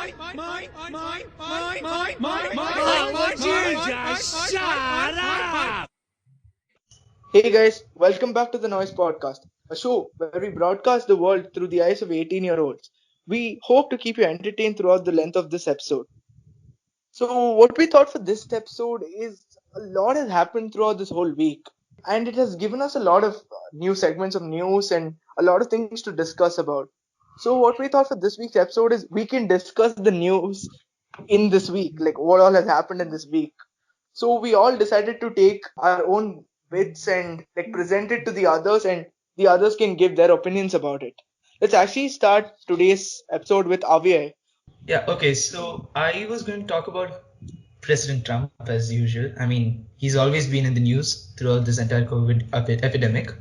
Shut up! Hey guys, welcome back to the Noise Podcast, a show where we broadcast the world through the eyes of 18-year-olds. We hope to keep you entertained throughout the length of this episode. So, what we thought for this episode is a lot has happened throughout this whole week, and it has given us a lot of new segments of news and a lot of things to discuss about. So, what we thought for this week's episode is we can discuss the news in this week, like what all has happened in this week. So we all decided to take our own bits and like present it to the others, and the others can give their opinions about it. Let's actually start today's episode with Avyay. Yeah, okay. So I was going to talk about President Trump as usual. I mean, he's always been in the news throughout this entire COVID epidemic.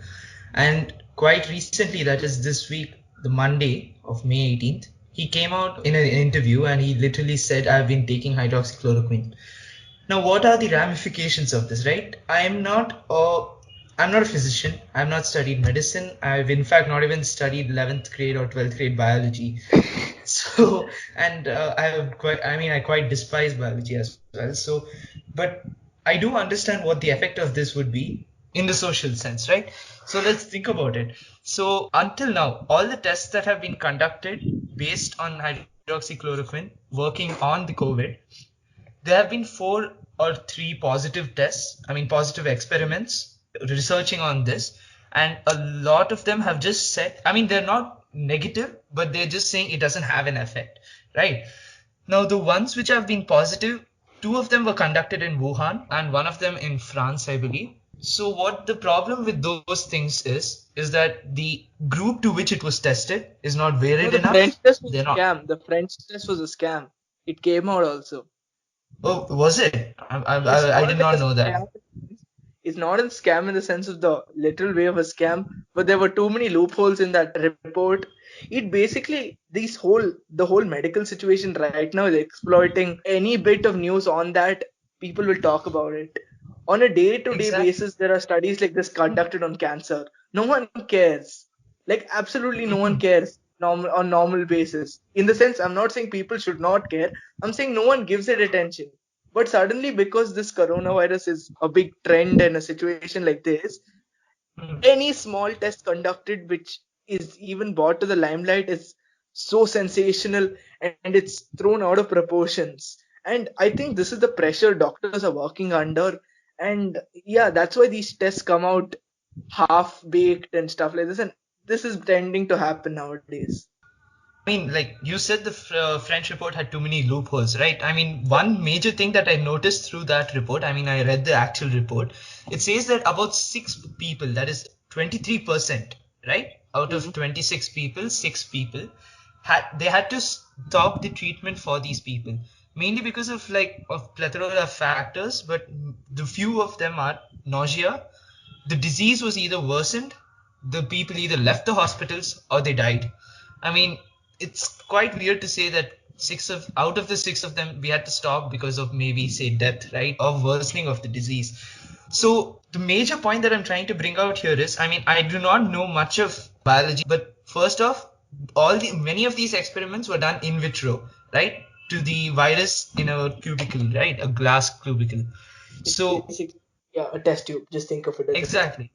And quite recently, that is this week, the Monday of May 18th, he came out in an interview and he literally said, I've been taking hydroxychloroquine. Now, what are the ramifications of this, right? I'm not a physician. I've not studied medicine. I've in fact not even studied 11th grade or 12th grade biology. So, and I quite despise biology as well. So, but I do understand what the effect of this would be in the social sense, right? So let's think about it. So until now, all the tests that have been conducted based on hydroxychloroquine working on the COVID, there have been 4 or 3 positive tests, positive experiments researching on this. And a lot of them have just said, they're not negative, but they're just saying it doesn't have an effect, right? Now, the ones which have been positive, 2 of them were conducted in Wuhan and 1 of them in France, I believe. So what the problem with those things is that the group to which it was tested is not varied The enough. French test was They're a not. scam. The French test was a scam. It came out also. Oh, was it? It's I not did like not a know that. scam. It's not a scam in the sense of the literal way of a scam, but there were too many loopholes in that report. It basically the whole medical situation right now is exploiting any bit of news on that. People will talk about it on a day-to-day Exactly. basis. There are studies like this conducted on cancer. No one cares. Like absolutely no one cares on normal basis. In the sense, I'm not saying people should not care. I'm saying no one gives it attention. But suddenly, because this coronavirus is a big trend and a situation like this, any small test conducted which is even brought to the limelight is so sensational, and it's thrown out of proportions. And I think this is the pressure doctors are working under. And yeah, that's why these tests come out half baked and stuff like this. And this is tending to happen nowadays. Like you said, the French report had too many loopholes, right? One major thing that I noticed through that report, I read the actual report. It says that about 6 people, that is 23%, right? Out of 26 people, 6 people, they had to stop the treatment for these people. Mainly because of plethora of factors, but the few of them are nausea. The disease was either worsened, the people either left the hospitals or they died. It's quite weird to say that out of the 6 of them we had to stop because of maybe say death, right, or worsening of the disease. So the major point that I'm trying to bring out here is, I do not know much of biology, but first off, many of these experiments were done in vitro, right, to the virus in a cubicle, right, a glass cubicle. So Yeah, a test tube. Just think of it as exactly.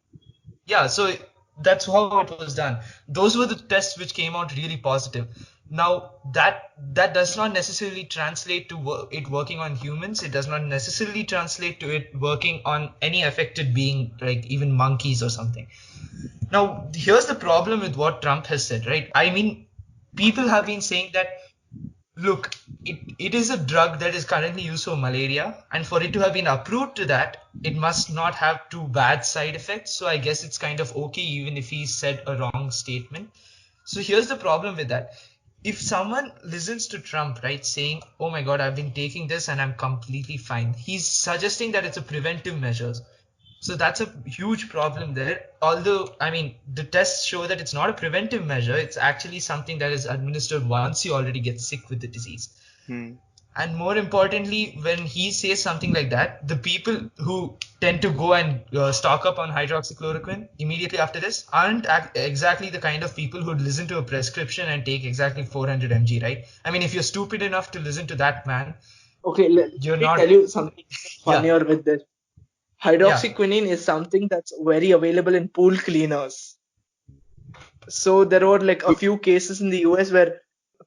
Yeah, so that's how it was done. Those were the tests which came out really positive. Now, that does not necessarily translate to it working on humans. It does not necessarily translate to it working on any affected being, like even monkeys or something. Now, here's the problem with what Trump has said, right? People have been saying that, look, it is a drug that is currently used for malaria, and for it to have been approved to that, it must not have too bad side effects. So I guess it's kind of okay even if he said a wrong statement. So here's the problem with that. If someone listens to Trump, right, saying, oh my God, I've been taking this and I'm completely fine, he's suggesting that it's a preventive measure. So that's a huge problem there. Although, the tests show that it's not a preventive measure. It's actually something that is administered once you already get sick with the disease. And more importantly, when he says something like that, the people who tend to go and stock up on hydroxychloroquine immediately after this aren't exactly the kind of people who listen to a prescription and take exactly 400 mg, right? I mean, if you're stupid enough to listen to that man, Okay, you're let me tell not. you something Yeah, funnier with this. yeah. Hydroxyquinine is something that's very available in pool cleaners. So there were like a few cases in the US where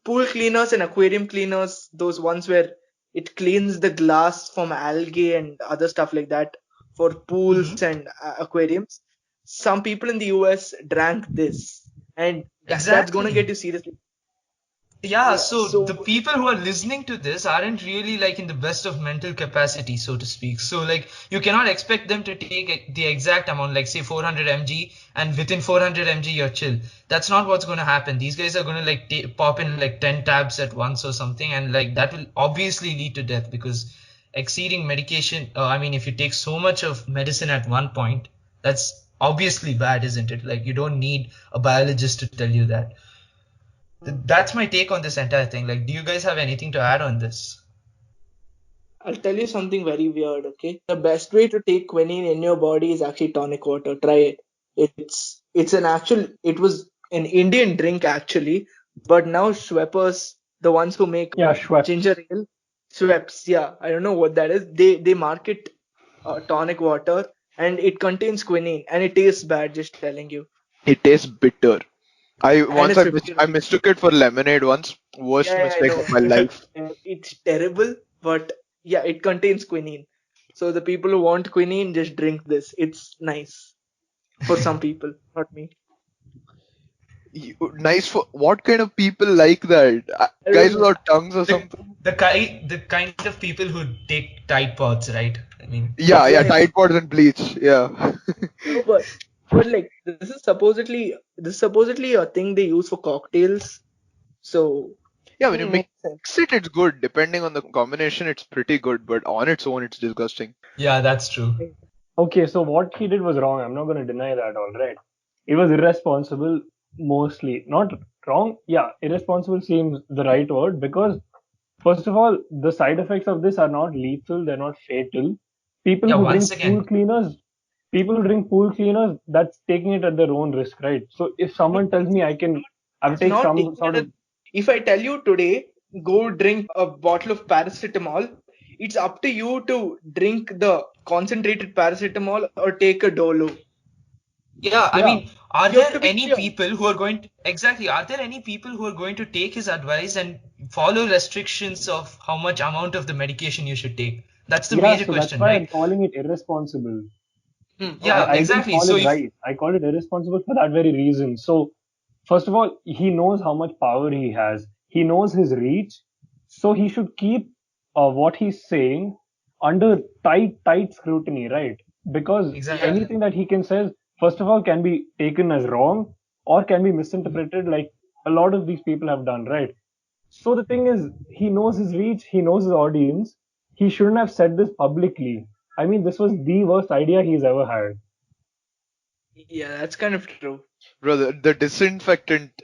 pool cleaners and aquarium cleaners, those ones where it cleans the glass from algae and other stuff like that for pools Hmm. and aquariums. Some people in the US drank this, and that's gonna get Exactly. you seriously. Yeah, Yeah. so the So people who are listening to this aren't really like in the best of mental capacity, so to speak. So like you cannot expect them to take the exact amount, like say 400 mg, and within 400 mg you're chill. That's not what's going to happen. These guys are going to like pop in like 10 tabs at once or something, and like that will obviously lead to death because exceeding medication. I mean, if you take so much of medicine at one point, that's obviously bad, isn't it? Like you don't need a biologist to tell you that. That's my take on this entire thing. Like, do you guys have anything to add on this? I'll tell you something very weird, okay? The best way to take quinine in your body is actually tonic water. Try it. It's an actual it was an Indian drink actually, but now Schweppes, the ones who make Yeah, Schweppes. ginger ale, Schweppes, yeah, I don't know what that is. They market tonic water and it contains quinine and it tastes bad, just telling you. It tastes bitter. And it's 50 I rupees. mistook it for lemonade once. Worst Yeah, I mistake of know. my life. It's terrible, but yeah, it contains quinine. So the people who want quinine just drink this. It's nice for some people, not me. Nice for what kind of people like that? I don't Guys know. without tongues or The something? the kind of people who take Tide Pods, right? I mean, Yeah, Yeah, yeah, yeah. Tide Pods and bleach. Yeah. No, but like this is supposedly a thing they use for cocktails. So Yeah, when you mix makes sense. it, it's good. Depending on the combination, it's pretty good. But on its own, it's disgusting. yeah, that's true. Okay, so what he did was wrong. I'm not going to deny that, all right. It was irresponsible, mostly. Not wrong. Yeah, irresponsible seems the right word because, first of all, the side effects of this are not lethal, they're not fatal. People Yeah, who once drink pool again, cleaners, people who drink pool cleaners, that's taking it at their own risk, right? So if No, someone tells me I'll it's take not some taking sort it as of, if I tell you today, go drink a bottle of paracetamol, it's up to you to drink the concentrated paracetamol or take a dolo. yeah, I yeah, mean, are You have there to be any clear. people who are going to, exactly, are there any people who are going to take his advice and follow restrictions of how much amount of the medication you should take? That's the yeah, major so that's question, why I'm right? calling it irresponsible. Yeah, I didn't exactly. call So it if, right. I called it irresponsible for that very reason. So, first of all, he knows how much power he has. He knows his reach. So he should keep what he's saying under tight scrutiny, right? Because exactly. anything that he can say, first of all, can be taken as wrong or can be misinterpreted, like a lot of these people have done, right? So the thing is, he knows his reach, he knows his audience. He shouldn't have said this publicly. I mean, this was the worst idea he's ever had. Yeah, that's kind of true. Brother, the disinfectant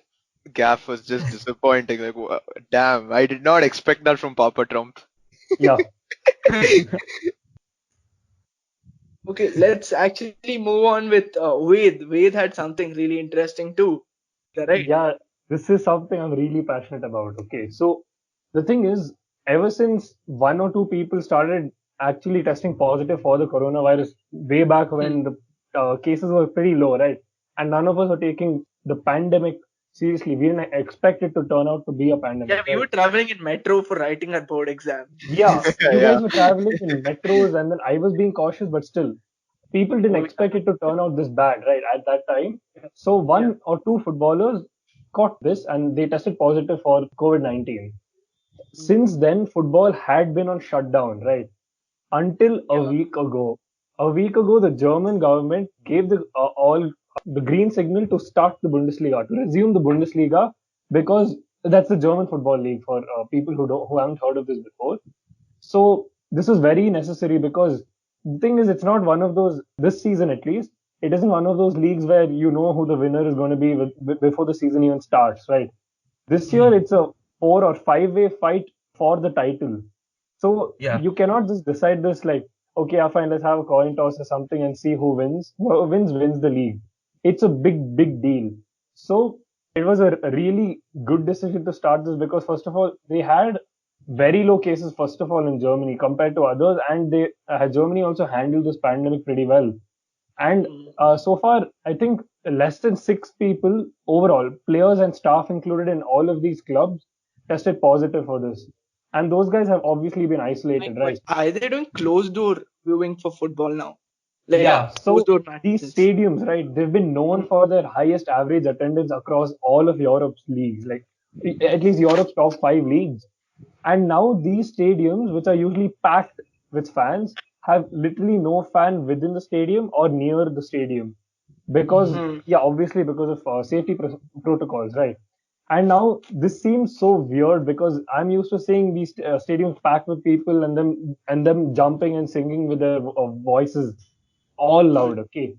gaff was just disappointing. Like, damn, I did not expect that from Papa Trump. Yeah, Okay, let's actually move on with Ved. Ved had something really interesting too. Right? yeah, this is something I'm really passionate about. Okay, so the thing is, ever since one or two people started actually testing positive for the coronavirus way back Hmm. when the cases were pretty low, right? And none of us were taking the pandemic seriously. We didn't expect it to turn out to be a pandemic, Yeah, we right? were traveling in metro for writing our board exam. Yeah, you Yeah. guys were traveling in metros, and then I was being cautious, but still, people didn't Oh yeah, expect it to turn out this bad, right? At that time, so yeah. one or two footballers caught this, and they tested positive for COVID-19. Hmm. Since then, football had been on shutdown, right? Until a Yeah. week ago. A week ago, the German government gave the all the green signal to start the Bundesliga, to resume the Bundesliga, because that's the German football league for people who haven't heard of this before. So this was very necessary because the thing is, it's not one of those, this season at least, it isn't one of those leagues where you know who the winner is going to be before the season even starts, right? This year, Mhm. it's a 4 or 5 way fight for the title. So Yeah. you cannot just decide this like, okay, fine, let's have a coin toss or something and see who wins. Whoever wins the league. It's a big deal. So it was a really good decision to start this because first of all, they had very low cases first of all in Germany compared to others, and they Germany also handled this pandemic pretty well. And so far, I think less than 6 people overall, players and staff included in all of these clubs, tested positive for this. And those guys have obviously been My isolated, right? question, are they doing closed door viewing for football now? Like Yeah. Yeah. closed So door these matches? stadiums, right, they've been known for their highest average attendance across all of Europe's leagues, like at least Europe's top 5 leagues. And now these stadiums, which are usually packed with fans, have literally no fan within the stadium or near the stadium because, Hmm. yeah, obviously because of safety protocols, right? And now this seems so weird because I'm used to seeing these stadiums packed with people and them jumping and singing with their voices all loud. Okay,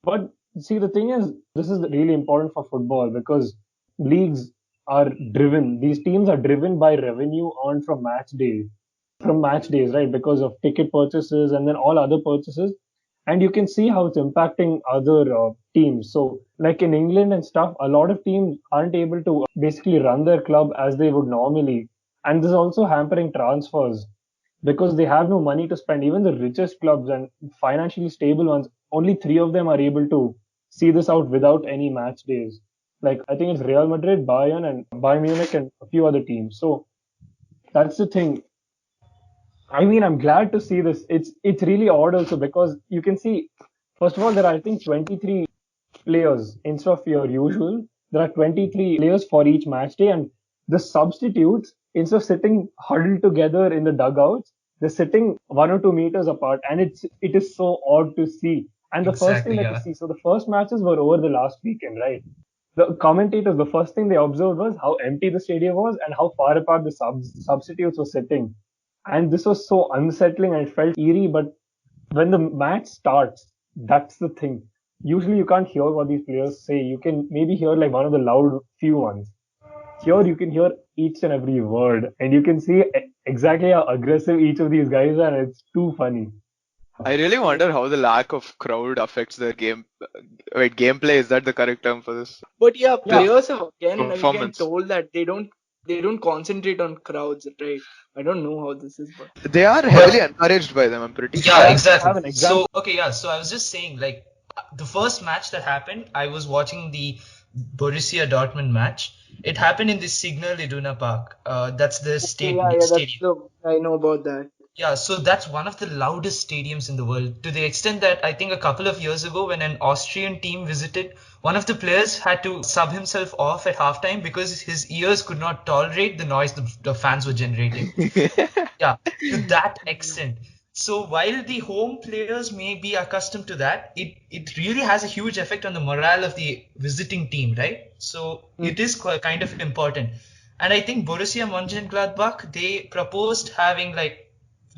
but see, the thing is, this is really important for football because leagues are driven. These teams are driven by revenue earned from match days, right? Because of ticket purchases and then all other purchases. And you can see how it's impacting other teams. So, like in England and stuff, a lot of teams aren't able to basically run their club as they would normally. And this is also hampering transfers because they have no money to spend. Even the richest clubs and financially stable ones, only 3 of them are able to see this out without any match days. Like I think it's Real Madrid, Bayern, and Bayern Munich, and a few other teams. So that's the thing. I mean, I'm glad to see this. It's really odd also because you can see, first of all, there are I think 23 players instead of your usual. There are 23 players for each match day, and the substitutes instead of sitting huddled together in the dugouts, they're sitting 1 or 2 meters apart, and it is so odd to see. And the first thing Exactly. that you Yeah. see, so the first matches were over the last weekend, right? The commentators, the first thing they observed was how empty the stadium was and how far apart the substitutes were sitting. And this was so unsettling and it felt eerie. But when the match starts, that's the thing. Usually you can't hear what these players say. You can maybe hear like one of the loud few ones. Here you can hear each and every word and you can see exactly how aggressive each of these guys are. And it's too funny. I really wonder how the lack of crowd affects their game. Wait, gameplay, is that the correct term for this? But yeah, Yeah. players have again and again Performance. told that they don't concentrate on crowds, right? I don't know how this is, but They are heavily But encouraged by them, I'm pretty yeah, sure. I exactly. have an example. So, okay, yeah. So I was just saying, like, the first match that happened, I was watching the Borussia Dortmund match. It happened in the Signal Iduna Park. That's the okay, yeah, that's stadium. the I know about that. Yeah, so that's one of the loudest stadiums in the world, to the extent that I think a couple of years ago, when an Austrian team visited, one of the players had to sub himself off at halftime because his ears could not tolerate the noise the fans were generating. Yeah, to that extent. So while the home players may be accustomed to that, it really has a huge effect on the morale of the visiting team, right? So Hmm. it is kind of important. And I think Borussia Mönchengladbach, they proposed having like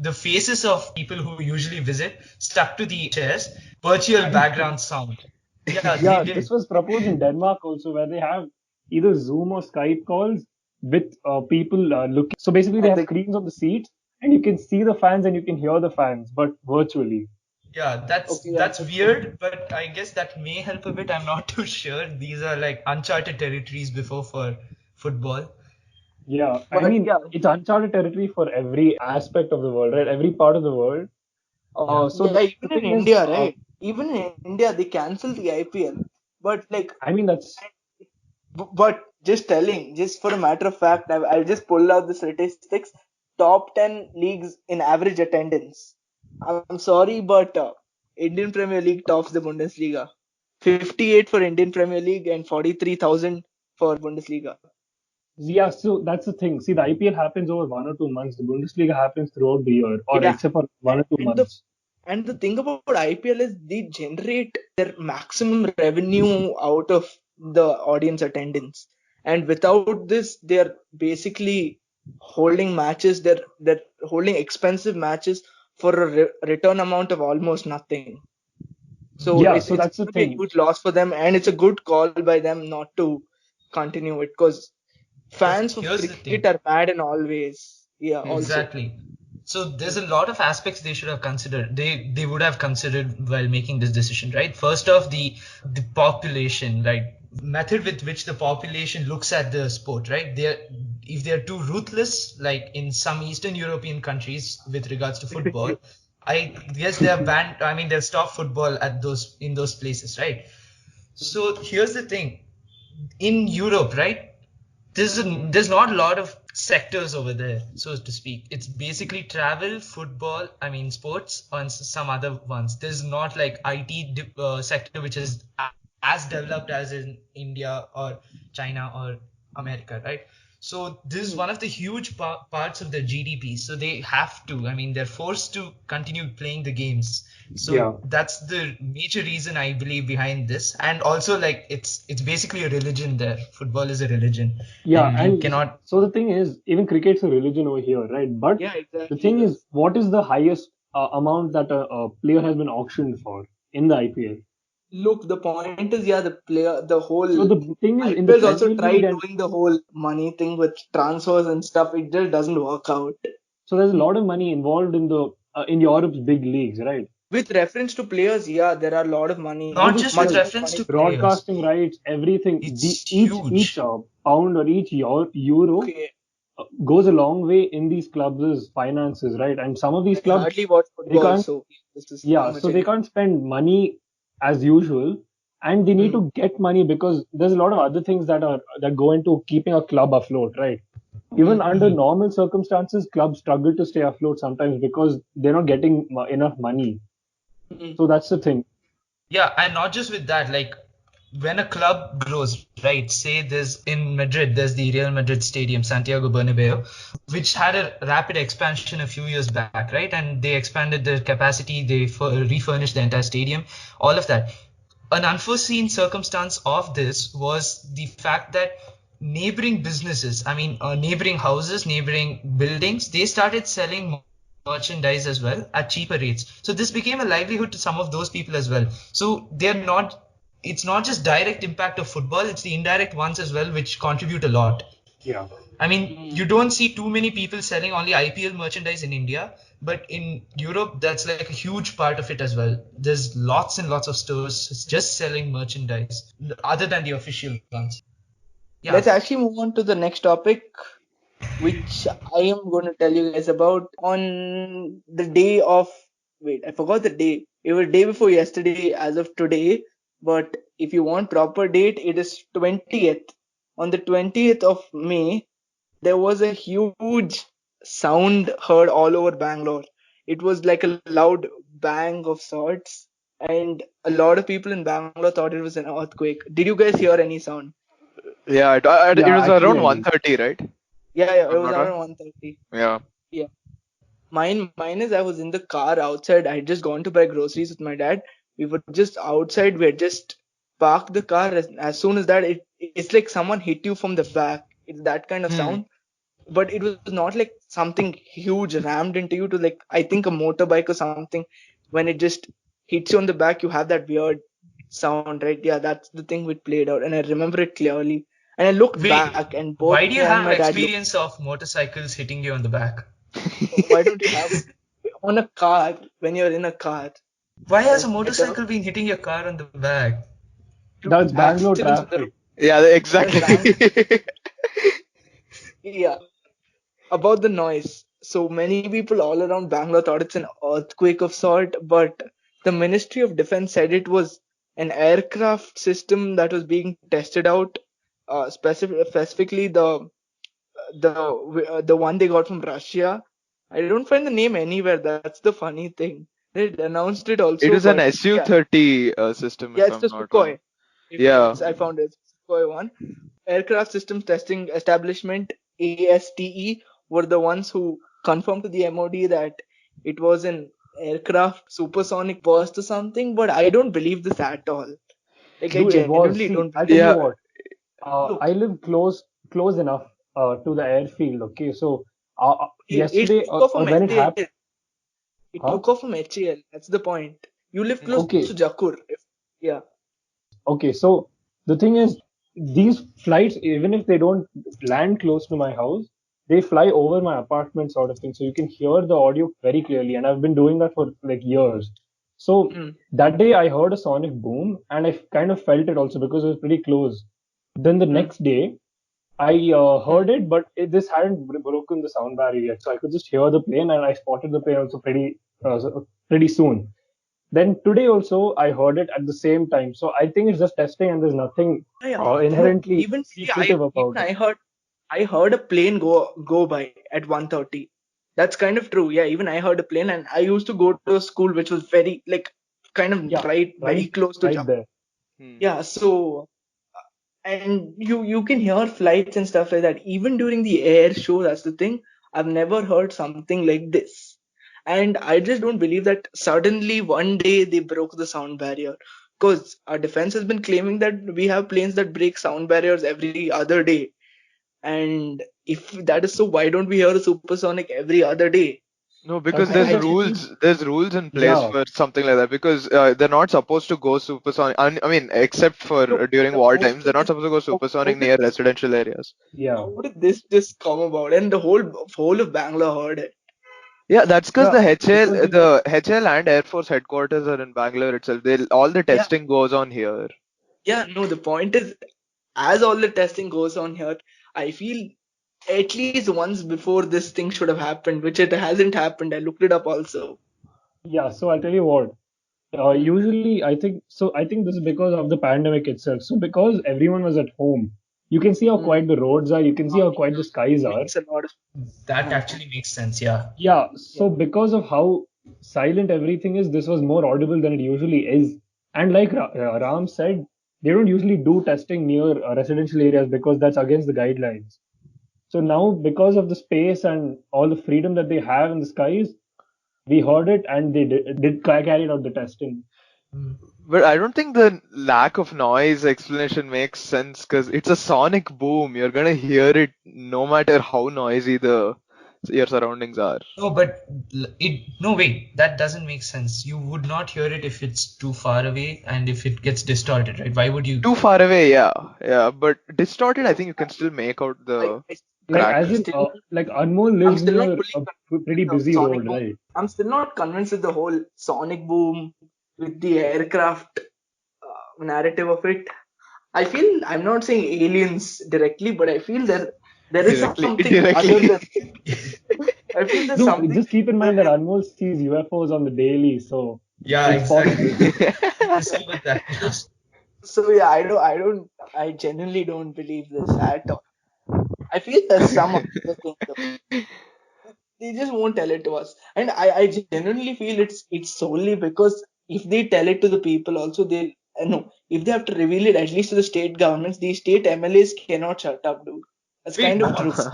the faces of people who usually visit stuck to the chairs, virtual background sound. Yeah, they Yeah, this did. was proposed in Denmark also, where they have either Zoom or Skype calls with people looking. So basically, they And have the screens on the seats, and you can see the fans and you can hear the fans, but virtually. Yeah, that's okay, yeah, that's that's the weird, but I guess that may help a bit. I'm not too sure. These are like uncharted territories before for football. Yeah, I but mean, yeah, it's uncharted territory for every aspect of the world, right? Every part of the world. Yeah. So yeah, the even in thing is, India, right? Even in India, they cancel the IPL. But like, I mean, that's but just for a matter of fact, I'll just pull out the statistics. Top 10 leagues in average attendance. I'm sorry, but Indian Premier League tops the Bundesliga. 58 for Indian Premier League and 43,000 for Bundesliga. yeah. So that's the thing. See, the IPL happens over 1 or 2 months. The Bundesliga happens throughout the year, or Yeah, except for 1 or 2 and the months. and the thing about IPL is they generate their maximum revenue out of the audience attendance. And without this, they're basically holding matches. They're holding expensive matches for a return amount of almost nothing. So Yeah, it's so it's that's the going to be a thing. huge loss for them, and it's a good call by them not to continue it because But fans of here's the cricket thing. are mad in all ways. Yeah, also. Exactly. So there's a lot of aspects they should have considered. They would have considered while making this decision, right? First off, the population, right? Method with which the population looks at the sport, right? If they're too ruthless, like in some Eastern European countries with regards to football, I guess they're banned. I mean, they'll stop football at in those places, right? So here's the thing. In Europe, right? There's not a lot of sectors over there, so to speak. It's basically travel, football, I mean sports, and some other ones. There's not like IT sector which is as developed as in India or China or America, right? So this is one of the huge parts of their GDP. So they have to, I mean, they're forced to continue playing the games. Yeah. So that's the major reason I believe behind this. And also like it's basically a religion there. Football is a religion. Yeah, And you and cannot. so the thing is, even cricket's a religion over here, right? But Yeah, the exactly. thing is, what is the highest amount that a player has been auctioned for in the IPL? Look, the point is, yeah, the whole So the thing is, in the IPL's also Premier League, tried and doing the whole money thing with transfers and stuff. It just doesn't work out. so there's a lot of money involved in Europe's big leagues, right? With reference to players, yeah, there are a lot of money, Not Not just just with much players, more reference money. to players. broadcasting rights, everything. It's Each huge. pound or each euro Okay, goes a long way in these clubs' finances, right? And some of these I clubs hardly watch they football, can't, so this is yeah, pretty much so they it. can't spend money as usual, and they need Hmm. to get money because there's a lot of other things that go into keeping a club afloat, right? Even under Mhm. normal circumstances, clubs struggle to stay afloat sometimes because they're not getting enough money. Hmm. So that's the thing. Yeah, and not just with that, like when a club grows, right? Say there's in Madrid, there's the Real Madrid Stadium, Santiago Bernabeu, which had a rapid expansion a few years back, right? And they expanded the capacity, they refurnished the entire stadium, all of that. An unforeseen circumstance of this was the fact that neighboring businesses, I mean, neighboring houses, neighboring buildings, they started selling merchandise as well at cheaper rates. So this became a livelihood to some of those people as well. So they're not, it's not just direct impact of football, it's the indirect ones as well, which contribute a lot. Yeah. I mean, Hmm. you don't see too many people selling only IPL merchandise in India, but in Europe, that's like a huge part of it as well. There's lots and lots of stores just selling merchandise other than the official ones. Let's Yeah. actually move on to the next topic, which I am going to tell you guys about on the day of. Wait, I forgot the day. It was day before yesterday, as of today. But if you want proper date, it is 20th. On the 20th of May, there was a huge sound heard all over Bangalore. It was like a loud bang of sorts, and a lot of people in Bangalore thought it was an earthquake. Did you guys hear any sound? Yeah, it Yeah, was actually around I did. 1:30, right? Yeah, it I'm was not around wrong. 1:30. Yeah. Yeah. Mine is I was in the car outside. I had just gone to buy groceries with my dad. We were just outside. We had just parked the car. As soon as that, it's like someone hit you from the back. It's that kind of Hmm. sound. But it was not like something huge rammed into you to like I think a motorbike or something. When it just hits you on the back, you have that weird sound, right? Yeah, that's the thing which played out, and I remember it clearly. And I looked Wait, back, and both why do you me and have my dad looked. experience of motorcycles hitting you on the back? Why don't you have on a car when you're in a car? Why has a That's better. motorcycle been hitting your car on the back? That's Bangalore Accidents on the road. traffic. Yeah, That's exactly. yeah. About the noise. So many people all around Bangalore thought it's an earthquake of sort, but the Ministry of Defense said it was an aircraft system that was being tested out. Specifically the one they got from Russia. I don't find the name anywhere. That's the funny thing. They announced it It also, was an but yeah, Su-30 system, yeah, if it's the I'm not wrong. Sukhoi. Yeah. Yes, I found it. Sukhoi one. Aircraft Systems Testing Establishment (ASTE) were the ones who confirmed to the MOD that it was an aircraft supersonic burst or something. But I don't believe this at all. Like I Dude, it was. genuinely See, don't I'll believe. tell you Yeah. what. I Look, live close enough to the airfield. Okay, so it yesterday took off or from when it HAL. happened, It huh? took off from HAL. That's the point. You live close Okay, to Jakur. Yeah. okay. So the thing is, these flights, even if they don't land close to my house, they fly over my apartment sort of thing. So you can hear the audio very clearly. And I've been doing that for like years. So Mm. that day I heard a sonic boom and I kind of felt it also because it was pretty close. Then the Mm. next day, I heard it, but this hadn't broken the sound barrier yet. So I could just hear the plane and I spotted the plane also pretty soon. Then today also I heard it at the same time. So I think it's just testing and there's nothing Yeah. No, inherently even see, secretive even about it. I heard a plane go by at 1:30. That's kind of true. Yeah, even I heard a plane, and I used to go to a school which was very like kind of Yeah, right, very right, close to right Jammu. there. Hmm. Yeah, so and you can hear flights and stuff like that. Even during the air show, that's the thing. I've never heard something like this. And I just don't believe that suddenly one day they broke the sound barrier. Because our defense has been claiming that we have planes that break sound barriers every other day. And if that is so, why don't we hear a supersonic every other day? No, I because suppose I there's that's genuinely, rules. There's rules in place yeah, for something like that. Because they're not supposed to go supersonic. I mean, except for no, during the war whole times, they're thing not is, supposed to go how supersonic did near residential areas. yeah, how did this just come about? And the whole of Bangalore heard it. Yeah, that's because yeah, the HL, because the HL and Air Force headquarters are in Bangalore itself. All the Yeah, testing goes on here. yeah, no, the point is, as all the testing goes on here, I feel at least once before this thing should have happened, which it hasn't happened. I looked it up also. yeah. So I'll tell you what. Hmm. Usually, I think so. I think this is because of the pandemic itself. So because everyone was at home, you can see how Hmm. quiet the roads are. You can see how quiet the skies are. Makes a lot of That sense. actually makes sense. Yeah. Yeah. Yeah. So because of how silent everything is, this was more audible than it usually is. And like Ram said, they don't usually do testing near residential areas because that's against the guidelines. So now, because of the space and all the freedom that they have in the skies, we heard it and they did carried out the testing. Mm. But I don't think the lack of noise explanation makes sense because it's a sonic boom. You're gonna hear it no matter how noisy your surroundings are. No, but no, wait, that doesn't make sense. You would not hear it if it's too far away and if it gets distorted, right? Why would you? Too far away, yeah, yeah. But distorted, I think you can still make out I, the I, Like I'm as cracks. in, still like Anmol I'm lives still not near fully a convinced pretty with the busy sonic road, boom. right? I'm still not convinced with the whole sonic boom with the aircraft narrative of it. I feel I'm not saying aliens directly, but I feel there is Directly, something other indirectly. than. I feel there's No, something just keep in mind that where Anmol sees UFOs on the daily, so Yeah, it's exactly. possible. Let's go with that. so yeah, I genuinely don't believe this at all. I feel there's some other thing though. They just won't tell it to us, and I genuinely feel it's solely because if they tell it to the people also they no if they have to reveal it at least to the state governments, the state MLAs cannot shut up, dude. That's Wait, kind of true. what?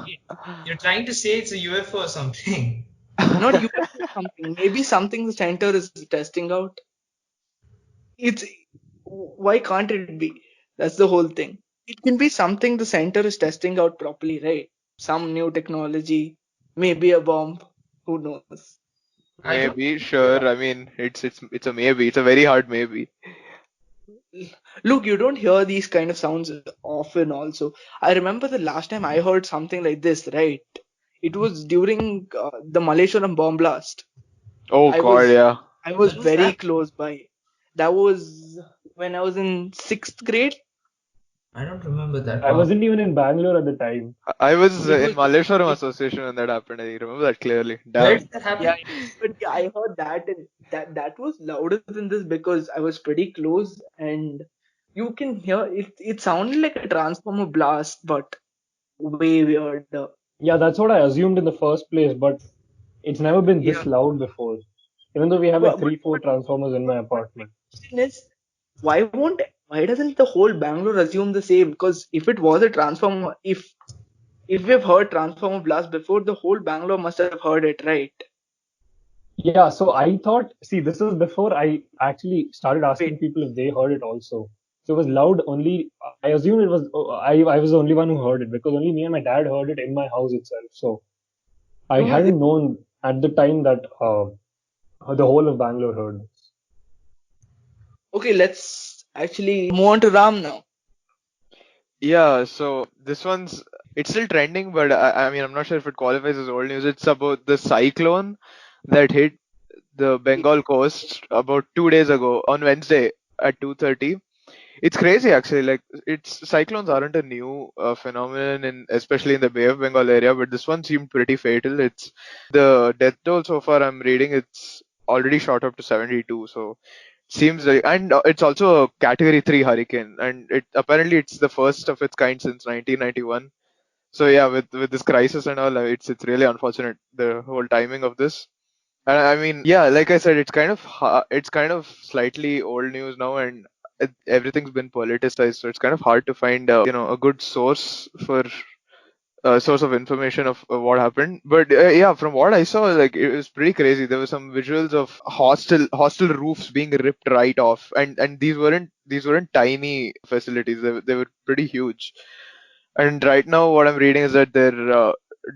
You're trying to say it's a UFO or something? Not UFO something, maybe something the center is testing out. It's why can't it be? That's the whole thing. It can be something the center is testing out properly, right? Some new technology, maybe a bomb. Who knows? I don't Maybe, think. sure. I mean, it's a maybe. It's a very hard maybe. Look, you don't hear these kind of sounds often. Also, I remember the last time I heard something like this. Right? It was during the Malaysian bomb blast. Oh I God, was yeah. I was When was very that? close by. That was when I was in sixth grade. I don't remember that I part. wasn't even in Bangalore at the time. I was It in was Malleshwaram it, Association when that happened. I remember that clearly. Where Damn. did that yeah, happen? but yeah, I heard that and that was louder than this because I was pretty close and you can hear it. It sounded like a transformer blast, but way weirder. Yeah, that's what I assumed in the first place, but it's never been Yeah, this loud before. Even though we have like but but three, four but, transformers in my but my apartment. question is, why doesn't the whole Bangalore assume the same? Because if it was a transformer, if we've heard transformer blast before, the whole Bangalore must have heard it, right? Yeah, so I thought, see, this was before I actually started Wait, asking people if they heard it also. So it was loud only. I assumed it was. I was the only one who heard it because only me and my dad heard it in my house itself. So I no, no. hadn't known at the time that the whole of Bangalore heard this. Okay, let's actually move on to Ram now. Yeah. So this one's It's still trending, but I mean, I'm not sure if it qualifies as old news. It's about the cyclone that hit the Bengal coast about 2 days ago on Wednesday at 2:30. It's crazy actually. Like, it's cyclones aren't a new phenomenon, especially in the Bay of Bengal area, but this one seemed pretty fatal. It's the death toll so far I'm reading. It's already shot up to 72. So seems like, and it's also a Category 3 hurricane, and it apparently it's the first of its kind since 1991. So yeah, with this crisis and all, it's really unfortunate, the whole timing of this. And I mean, yeah, like I said, it's kind of slightly old news now, and everything's been politicized, so it's kind of hard to find a good source for source of information of what happened. But yeah, from what I saw, like, it was pretty crazy. There were some visuals of hostel roofs being ripped right off, and these weren't tiny facilities. They were pretty huge. And right now, what I'm reading is that they're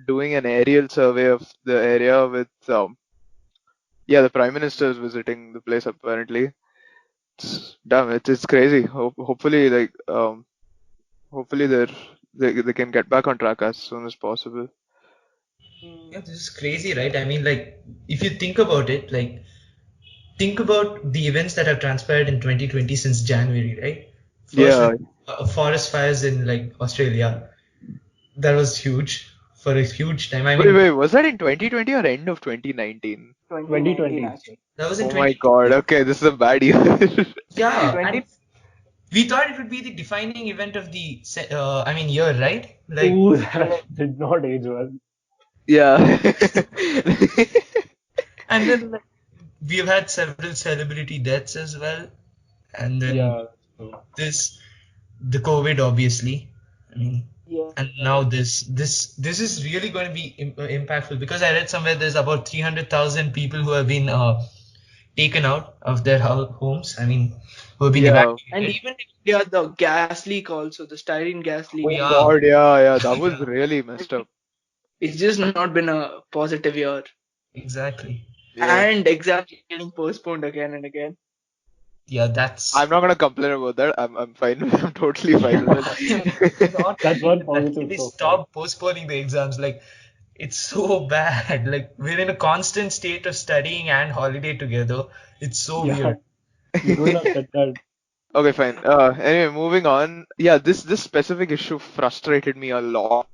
doing an aerial survey of the area with yeah, the prime minister is visiting the place apparently. Damn, it's crazy. Hopefully, like, hopefully they can get back on track as soon as possible. Yeah, this is crazy, right? I mean, like, if you think about it, like, think about the events that have transpired in 2020 since January, right? First Yeah. with forest fires in like Australia, that was huge for a huge time. I mean, Wait, was that in 2020 or end of 2019? 2019 actually. that was in Oh my 2020. God. Okay, this is a bad year. Yeah, 2020. and we thought it would be the defining event of the, I mean, year, right? Like, Ooh, that did not age well. Yeah. and then like, we've had several celebrity deaths as well, and then Yeah. So, this, the COVID, obviously. I mean, Yeah. and now this is really going to be impactful, because I read somewhere there's about 300,000 people who have been taken out of their homes. I mean, who have been Yeah. And evacuated. even in India, the gas leak also, the styrene gas leak. Oh Yeah, God, yeah. That was yeah, really messed up. It's just not been a positive year. exactly. Yeah. And exams getting postponed again and again. Yeah, that's I'm not gonna complain about that. I'm fine. I'm totally fine with it. not that's one that positive they so far. stop postponing the exams. Like, it's so bad. Like, we're in a constant state of studying and holiday together. It's so Yeah. weird. You don't have that. Okay, fine. Anyway, moving on. Yeah, this specific issue frustrated me a lot.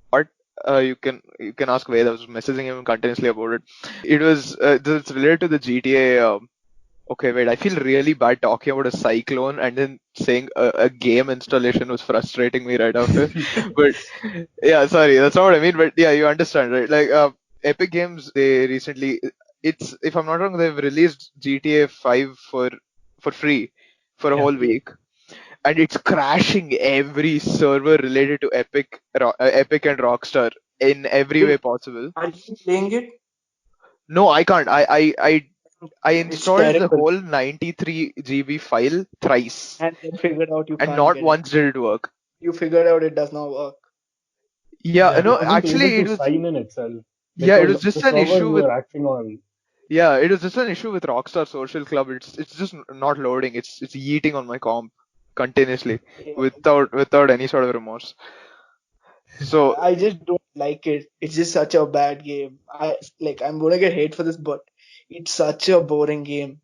You can ask Ved. I was messaging him continuously about it. It's related to the GTA. Okay, wait. I feel really bad talking about a cyclone and then saying a game installation was frustrating me right after. But yeah, sorry, that's not what I mean. But yeah, you understand, right? Like, Epic Games, they recently, it's if I'm not wrong, they've released GTA 5 for free for a Yeah. whole week, and it's crashing every server related to Epic and Rockstar in every way possible. Are you playing it? No, I can't. I It's installed the terrible. whole 93 GB file thrice, And then figured out you and can't not get it. once did it work. You figured out it does not work. Yeah, You no, Exactly. wasn't able actually, to sign in itself yeah, it because was just the an servers issue with were acting on. it was just an issue with Rockstar Social Club. It's just not loading. It's yeeting on my comp continuously Yeah. without any sort of remorse. So I just don't like it. It's just such a bad game. I'm gonna get hate for this, but it's such a boring game.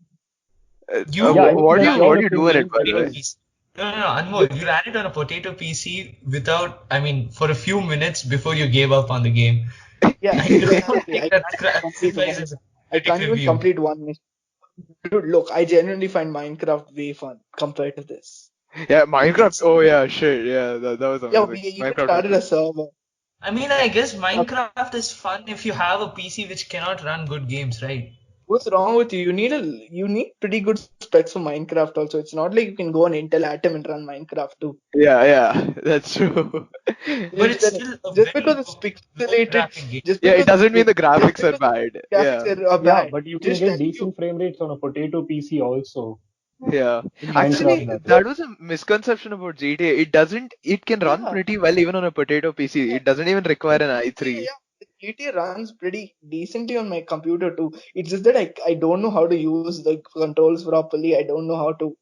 You Yeah, I mean what do that's you ran your it what do you do on in a opinion it, by the potato way? because PC. No, Anmol, you ran it on a potato PC without, I mean, for a few minutes before you gave up on the game. Yeah, I don't exactly. think I that can't even complete classifies one. as a I critic can't even review. complete one mission. Dude, look, I genuinely find Minecraft way fun compared to this. Yeah, Minecraft. Oh yeah, shit. Yeah, that was Yeah, amazing. we even Minecraft was started a good. server. I mean, I guess Uh, Minecraft is fun if you have a PC which cannot run good games, right? What's wrong with you? You need pretty good specs for Minecraft also. It's not like you can go on Intel Atom and run Minecraft too. Yeah, that's true. But Just it's that, still a just very because it's low pixelated, graphic game. just Yeah, it because doesn't mean the just graphics are because bad. graphics Yeah, are yeah, bad, but you can just get telling you. decent frame rates on a potato PC also yeah. in Minecraft. Actually, That is. that was a misconception about GTA. It can run Yeah, pretty well even on a potato PC. yeah. It doesn't even require And an GTA, i3. yeah, GTA runs pretty decently on my computer too. It's just that I don't know how to use the controls properly. I don't know how to.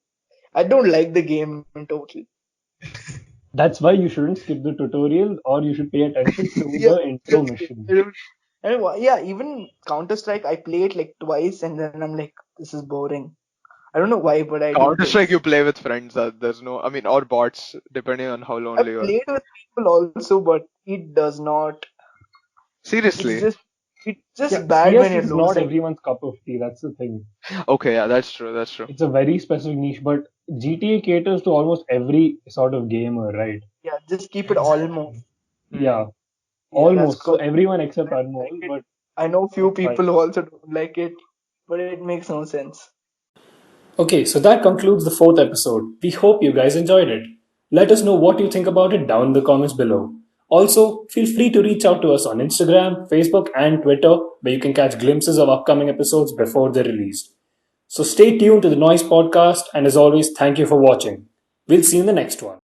I don't like the game in total. That's why you shouldn't skip the tutorial, or you should pay attention to Yeah, the intro mission. yeah, even Counter Strike, I play it like twice, and then I'm like, this is boring. I don't know why, but I do Counter Strike this. you play with friends. There's no, I mean, or bots, depending on how I lonely you are. played with people also, but it does not. It's Seriously? just it's Yeah, just bad when CS you're is not losing. everyone's cup of tea. That's the thing. Okay, yeah, that's true. That's true. It's a very specific niche, but GTA caters to almost every sort of gamer, right? Yeah, just keep it almost. Exactly. Yeah, Hmm. Yeah, that's almost. So good. everyone except I like Anmol, it. but I know few it's fine. people who also don't like it, but it makes no sense. Okay, so that concludes the fourth episode. We hope you guys enjoyed it. Let us know what you think about it down in the comments below. Also, feel free to reach out to us on Instagram, Facebook, and Twitter, where you can catch glimpses of upcoming episodes before they're released. So stay tuned to the Noise Podcast, and as always, thank you for watching. We'll see you in the next one.